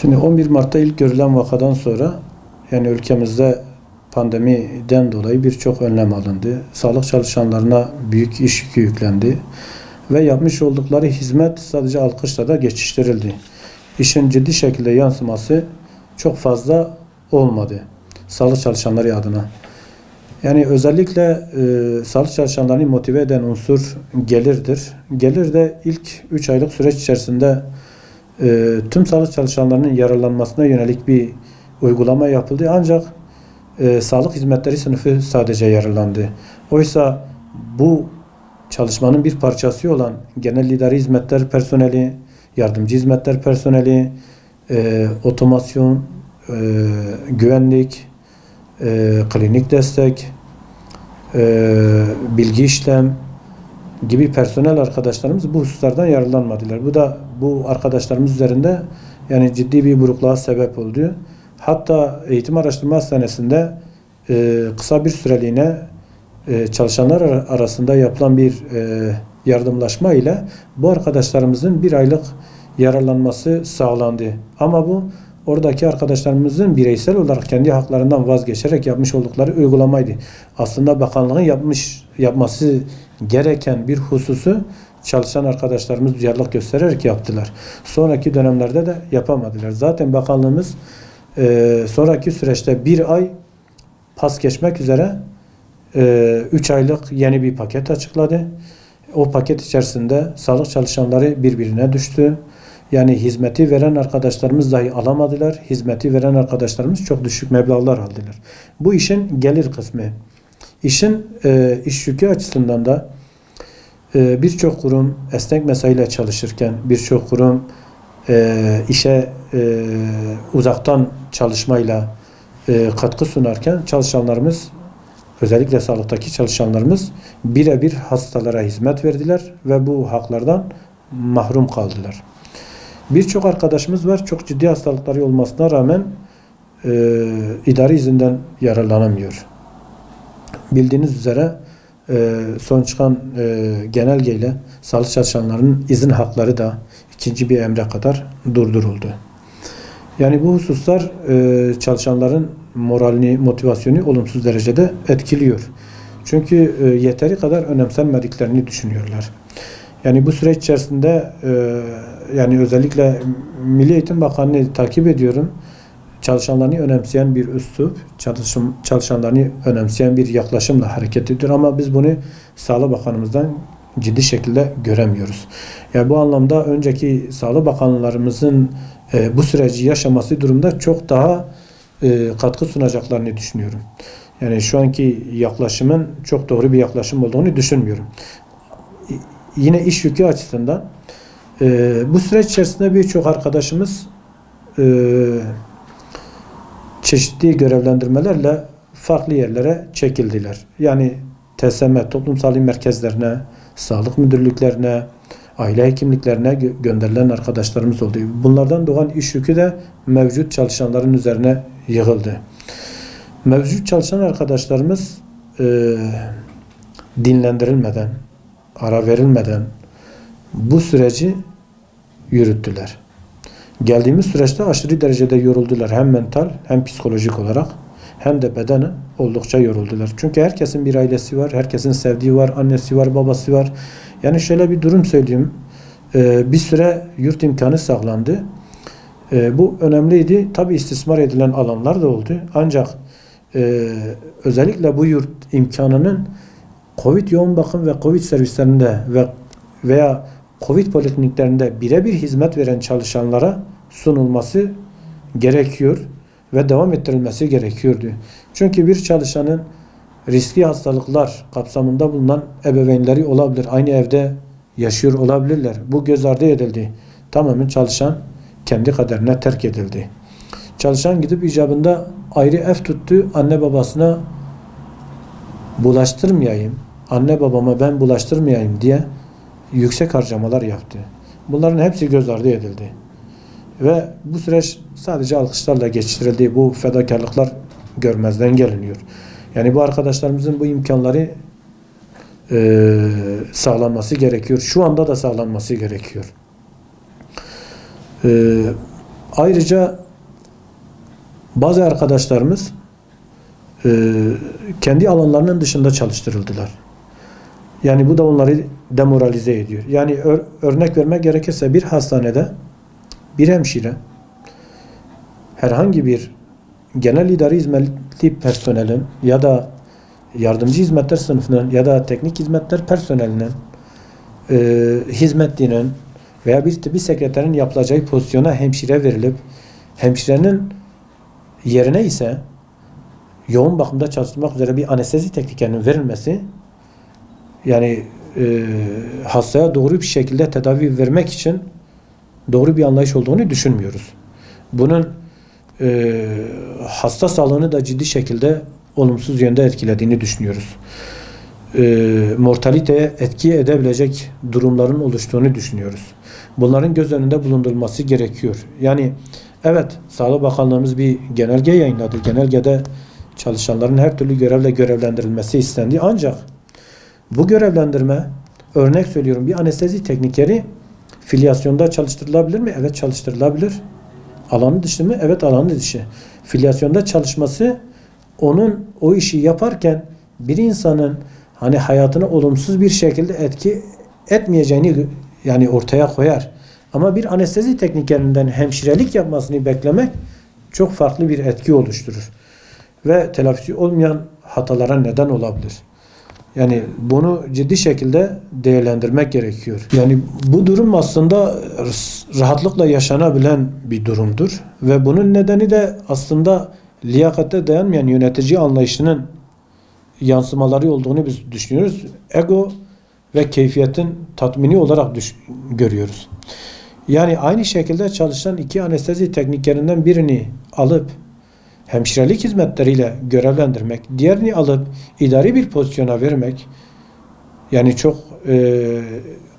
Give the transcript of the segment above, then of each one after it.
Şimdi 11 Mart'ta ilk görülen vakadan sonra yani ülkemizde pandemiden dolayı birçok önlem alındı. Sağlık çalışanlarına büyük iş yükü yüklendi ve yapmış oldukları hizmet sadece alkışla da geçiştirildi. İşin ciddi şekilde yansıması çok fazla olmadı sağlık çalışanları adına. Yani özellikle sağlık çalışanlarını motive eden unsur gelirdir. Gelir de ilk 3 aylık süreç içerisinde tüm sağlık çalışanlarının yararlanmasına yönelik bir uygulama yapıldı. Ancak sağlık hizmetleri sınıfı sadece yararlandı. Oysa bu çalışmanın bir parçası olan genel idari hizmetler personeli, yardımcı hizmetler personeli, otomasyon, güvenlik, klinik destek, bilgi işlem gibi personel arkadaşlarımız bu hususlardan yararlanmadılar. Bu arkadaşlarımız üzerinde yani ciddi bir burukluğa sebep oldu. Hatta Eğitim Araştırma Hastanesi'nde kısa bir süreliğine çalışanlar arasında yapılan bir yardımlaşma ile bu arkadaşlarımızın bir aylık yararlanması sağlandı. Ama bu oradaki arkadaşlarımızın bireysel olarak kendi haklarından vazgeçerek yapmış oldukları uygulamaydı. Aslında bakanlığın yapması gereken bir hususu çalışan arkadaşlarımız duyarlılık göstererek yaptılar. Sonraki dönemlerde de yapamadılar. Zaten bakanlığımız sonraki süreçte bir ay pas geçmek üzere 3 aylık yeni bir paket açıkladı. O paket içerisinde sağlık çalışanları birbirine düştü. Yani hizmeti veren arkadaşlarımız dahi alamadılar. Hizmeti veren arkadaşlarımız çok düşük meblağlar aldılar. Bu işin gelir kısmı. İşin iş yükü açısından da birçok kurum esnek mesaiyle çalışırken, birçok kurum işe uzaktan çalışmayla katkı sunarken çalışanlarımız, özellikle sağlıktaki çalışanlarımız birebir hastalara hizmet verdiler ve bu haklardan mahrum kaldılar. Birçok arkadaşımız var, çok ciddi hastalıkları olmasına rağmen idari izinden yararlanamıyor. Bildiğiniz üzere son çıkan genelgeyle sağlık çalışanlarının izin hakları da ikinci bir emre kadar durduruldu. Yani bu hususlar çalışanların moralini, motivasyonu olumsuz derecede etkiliyor. Çünkü yeteri kadar önemsenmediklerini düşünüyorlar. Yani bu süreç içerisinde yani özellikle Milli Eğitim Bakanlığı'nı takip ediyorum. Çalışanlarını önemseyen bir üslup, çalışanlarını önemseyen bir yaklaşımla hareket ediyor ama biz bunu Sağlık Bakanımızdan ciddi şekilde göremiyoruz. Yani bu anlamda önceki Sağlık Bakanlarımızın bu süreci yaşaması durumda çok daha katkı sunacaklarını düşünüyorum. Yani şu anki yaklaşımın çok doğru bir yaklaşım olduğunu düşünmüyorum. Yine iş yükü açısından bu süreç içerisinde birçok arkadaşımız çeşitli görevlendirmelerle farklı yerlere çekildiler. Yani TSM, toplum sağlığı merkezlerine, sağlık müdürlüklerine, aile hekimliklerine gönderilen arkadaşlarımız oldu. Bunlardan doğan iş yükü de mevcut çalışanların üzerine yığıldı. Mevcut çalışan arkadaşlarımız dinlendirilmeden, ara verilmeden bu süreci yürüttüler. Geldiğimiz süreçte aşırı derecede yoruldular. Hem mental hem psikolojik olarak hem de bedenen oldukça yoruldular. Çünkü herkesin bir ailesi var, herkesin sevdiği var, annesi var, babası var. Yani şöyle bir durum söyleyeyim. Bir süre yurt imkanı sağlandı. Bu önemliydi. Tabii istismar edilen alanlar da oldu. Ancak özellikle bu yurt imkanının Covid yoğun bakım ve Covid servislerinde veya Covid polikliniklerinde birebir hizmet veren çalışanlara sunulması gerekiyor ve devam ettirilmesi gerekiyordu. Çünkü bir çalışanın riskli hastalıklar kapsamında bulunan ebeveynleri olabilir. Aynı evde yaşıyor olabilirler. Bu göz ardı edildi. Tamamen çalışan kendi kaderine terk edildi. Çalışan gidip icabında ayrı ev tuttu. Anne babasına bulaştırmayayım, anne babama ben bulaştırmayayım diye yüksek harcamalar yaptı. Bunların hepsi göz ardı edildi. Ve bu süreç sadece alkışlarla geçiştirildi. Bu fedakarlıklar görmezden geliniyor. Yani bu arkadaşlarımızın bu imkanları sağlanması gerekiyor. Şu anda da sağlanması gerekiyor. Ayrıca bazı arkadaşlarımız kendi alanlarının dışında çalıştırıldılar. Yani bu da onları demoralize ediyor. Yani örnek vermek gerekirse bir hastanede bir hemşire herhangi bir genel idari hizmetli personelin ya da yardımcı hizmetler sınıfının ya da teknik hizmetler personelinin hizmetlinin veya bir tıbbi sekreterin yapılacağı pozisyona hemşire verilip hemşirenin yerine ise yoğun bakımda çalıştırmak üzere bir anestezi teknikerinin verilmesi, yani hastaya doğru bir şekilde tedavi vermek için doğru bir anlayış olduğunu düşünmüyoruz. Bunun hasta sağlığını da ciddi şekilde olumsuz yönde etkilediğini düşünüyoruz. Mortaliteye etki edebilecek durumların oluştuğunu düşünüyoruz. Bunların göz önünde bulundurulması gerekiyor. Yani evet, Sağlık Bakanlığımız bir genelge yayınladı. Genelgede çalışanların her türlü görevle görevlendirilmesi istendi. Ancak bu görevlendirme, örnek söylüyorum, bir anestezi teknikeri filyasyonda çalıştırılabilir mi? Evet, çalıştırılabilir. Alanı dışı mı? Evet, alanı dışı. Filyasyonda çalışması onun o işi yaparken bir insanın hani hayatına olumsuz bir şekilde etki etmeyeceğini yani ortaya koyar. Ama bir anestezi teknikerinden hemşirelik yapmasını beklemek çok farklı bir etki oluşturur. Ve telafisi olmayan hatalara neden olabilir. Yani bunu ciddi şekilde değerlendirmek gerekiyor. Yani bu durum aslında rahatlıkla yaşanabilen bir durumdur. Ve bunun nedeni de aslında liyakate dayanmayan yönetici anlayışının yansımaları olduğunu biz düşünüyoruz. Ego ve keyfiyetin tatmini olarak görüyoruz. Yani aynı şekilde çalışan iki anestezi teknikerinden birini alıp hemşirelik hizmetleriyle görevlendirmek, diğerini alıp idari bir pozisyona vermek, yani çok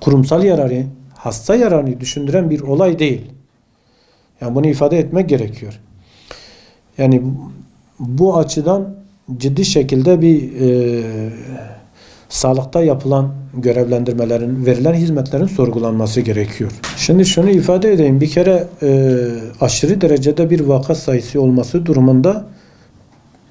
kurumsal yararı, hasta yararını düşündüren bir olay değil. Yani bunu ifade etmek gerekiyor. Yani bu açıdan ciddi şekilde bir sağlıkta yapılan görevlendirmelerin, verilen hizmetlerin sorgulanması gerekiyor. Şimdi şunu ifade edeyim. Bir kere aşırı derecede bir vaka sayısı olması durumunda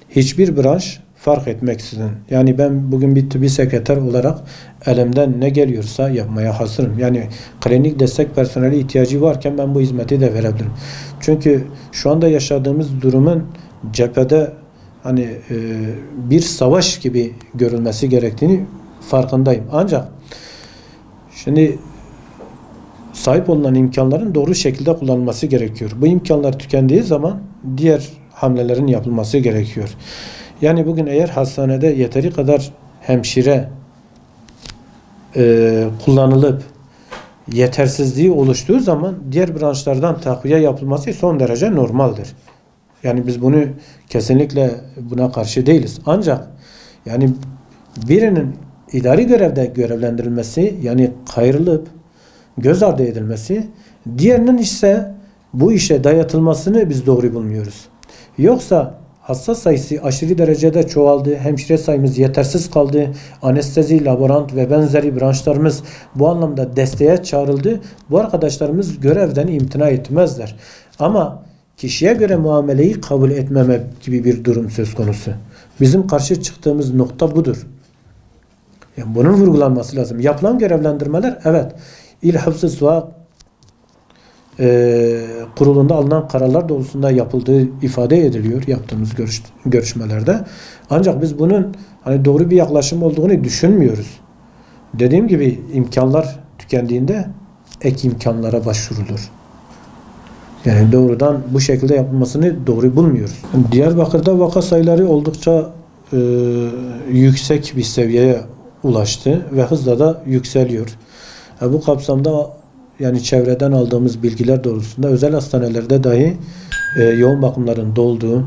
hiçbir branş fark etmeksizin. Yani ben bugün bir tıbbi sekreter olarak elimden ne geliyorsa yapmaya hazırım. Yani klinik destek personeli ihtiyacı varken ben bu hizmeti de verebilirim. Çünkü şu anda yaşadığımız durumun cephede hani bir savaş gibi görülmesi gerektiğini farkındayım. Ancak şimdi sahip olunan imkanların doğru şekilde kullanılması gerekiyor. Bu imkanlar tükendiği zaman diğer hamlelerin yapılması gerekiyor. Yani bugün eğer hastanede yeteri kadar hemşire kullanılıp yetersizliği oluştuğu zaman diğer branşlardan takviye yapılması son derece normaldir. Yani biz bunu kesinlikle buna karşı değiliz. Ancak yani birinin idari görevde görevlendirilmesi, yani kayırılıp göz ardı edilmesi, diğerinin ise bu işe dayatılmasını biz doğru bulmuyoruz. Yoksa hasta sayısı aşırı derecede çoğaldı, hemşire sayımız yetersiz kaldı, anestezi, laborant ve benzeri branşlarımız bu anlamda desteğe çağrıldı. Bu arkadaşlarımız görevden imtina etmezler. Ama kişiye göre muameleyi kabul etmeme gibi bir durum söz konusu. Bizim karşı çıktığımız nokta budur. Yani bunun vurgulanması lazım. Yapılan görevlendirmeler, evet, İl Hıfzı Suak kurulunda alınan kararlar doğrultusunda yapıldığı ifade ediliyor yaptığımız görüşmelerde. Ancak biz bunun hani doğru bir yaklaşım olduğunu düşünmüyoruz. Dediğim gibi imkanlar tükendiğinde ek imkanlara başvurulur. Yani doğrudan bu şekilde yapılmasını doğru bulmuyoruz. Diyarbakır'da vaka sayıları oldukça yüksek bir seviyeye ulaştı ve hızla da yükseliyor. Bu kapsamda yani çevreden aldığımız bilgiler doğrultusunda özel hastanelerde dahi yoğun bakımların dolduğu,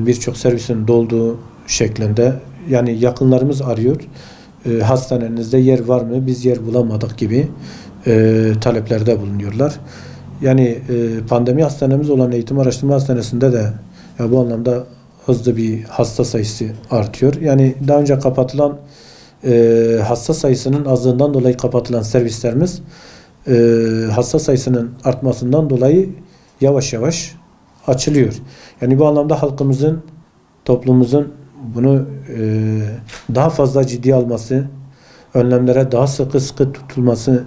birçok servisin dolduğu şeklinde, yani yakınlarımız arıyor. Hastanenizde yer var mı? Biz yer bulamadık gibi taleplerde bulunuyorlar. Yani pandemi hastanemiz olan Eğitim Araştırma Hastanesi'nde de bu anlamda hızlı bir hasta sayısı artıyor. Yani daha önce kapatılan hasta sayısının azlığından dolayı kapatılan servislerimiz hasta sayısının artmasından dolayı yavaş yavaş açılıyor. Yani bu anlamda halkımızın, toplumumuzun bunu daha fazla ciddiye alması, önlemlere daha sıkı tutulması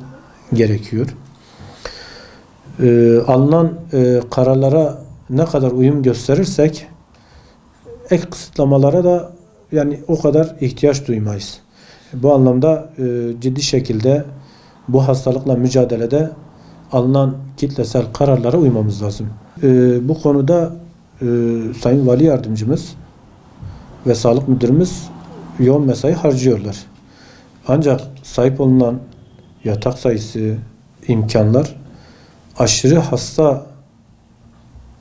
gerekiyor. Alınan kararlara ne kadar uyum gösterirsek ek kısıtlamalara da yani o kadar ihtiyaç duymayız. Bu anlamda ciddi şekilde bu hastalıkla mücadelede alınan kitlesel kararlara uymamız lazım. Bu konuda Sayın Vali Yardımcımız ve Sağlık Müdürümüz yoğun mesai harcıyorlar. Ancak sahip olunan yatak sayısı, imkanlar aşırı hasta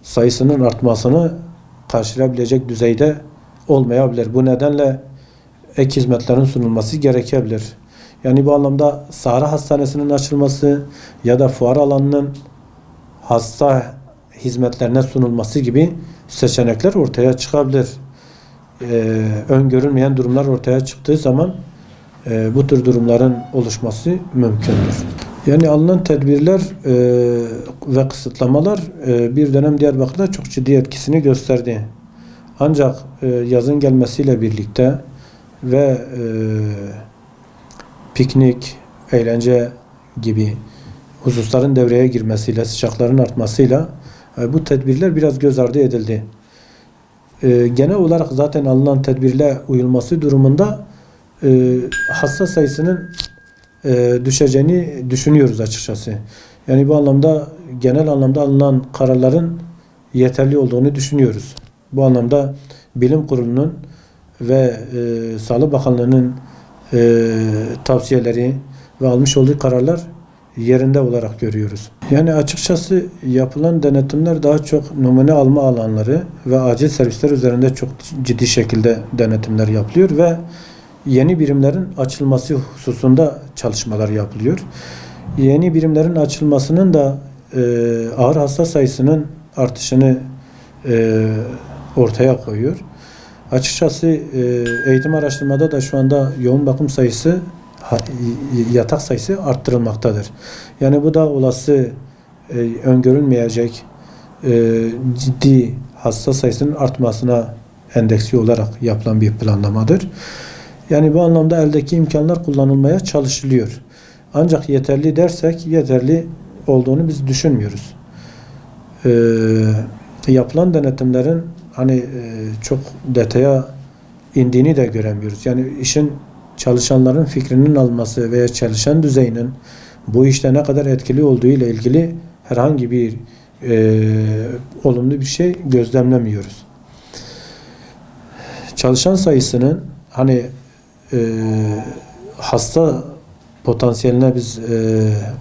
sayısının artmasını karşılayabilecek düzeyde olmayabilir. Bu nedenle ek hizmetlerin sunulması gerekebilir. Yani bu anlamda Sahra Hastanesi'nin açılması ya da fuar alanının hasta hizmetlerine sunulması gibi seçenekler ortaya çıkabilir. Öngörülmeyen durumlar ortaya çıktığı zaman bu tür durumların oluşması mümkündür. Yani alınan tedbirler ve kısıtlamalar bir dönem Diyarbakır'da çok ciddi etkisini gösterdi. Ancak yazın gelmesiyle birlikte ve piknik, eğlence gibi hususların devreye girmesiyle, sıcakların artmasıyla bu tedbirler biraz göz ardı edildi. Genel olarak zaten alınan tedbirle uyulması durumunda hasta sayısının düşeceğini düşünüyoruz açıkçası. Yani bu anlamda genel anlamda alınan kararların yeterli olduğunu düşünüyoruz. Bu anlamda Bilim Kurulu'nun ve Sağlık Bakanlığı'nın tavsiyeleri ve almış olduğu kararlar yerinde olarak görüyoruz. Yani açıkçası yapılan denetimler daha çok numune alma alanları ve acil servisler üzerinde çok ciddi şekilde denetimler yapılıyor ve yeni birimlerin açılması hususunda çalışmalar yapılıyor. Yeni birimlerin açılmasının da ağır hasta sayısının artışını ortaya koyuyor. Açıkçası eğitim araştırmada da şu anda yoğun bakım sayısı, yatak sayısı arttırılmaktadır. Yani bu da olası öngörülmeyecek ciddi hasta sayısının artmasına endeksli olarak yapılan bir planlamadır. Yani bu anlamda eldeki imkanlar kullanılmaya çalışılıyor. Ancak yeterli dersek yeterli olduğunu biz düşünmüyoruz. Yapılan denetimlerin çok detaya indiğini de göremiyoruz. Yani işin çalışanların fikrinin alması veya çalışan düzeyinin bu işte ne kadar etkili olduğu ile ilgili herhangi bir olumlu bir şey gözlemlemiyoruz. Çalışan sayısının hasta potansiyeline biz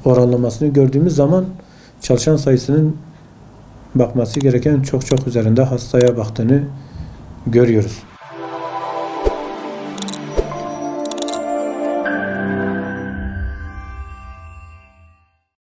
oranlamasını gördüğümüz zaman çalışan sayısının bakması gereken çok üzerinde hastaya baktığını görüyoruz.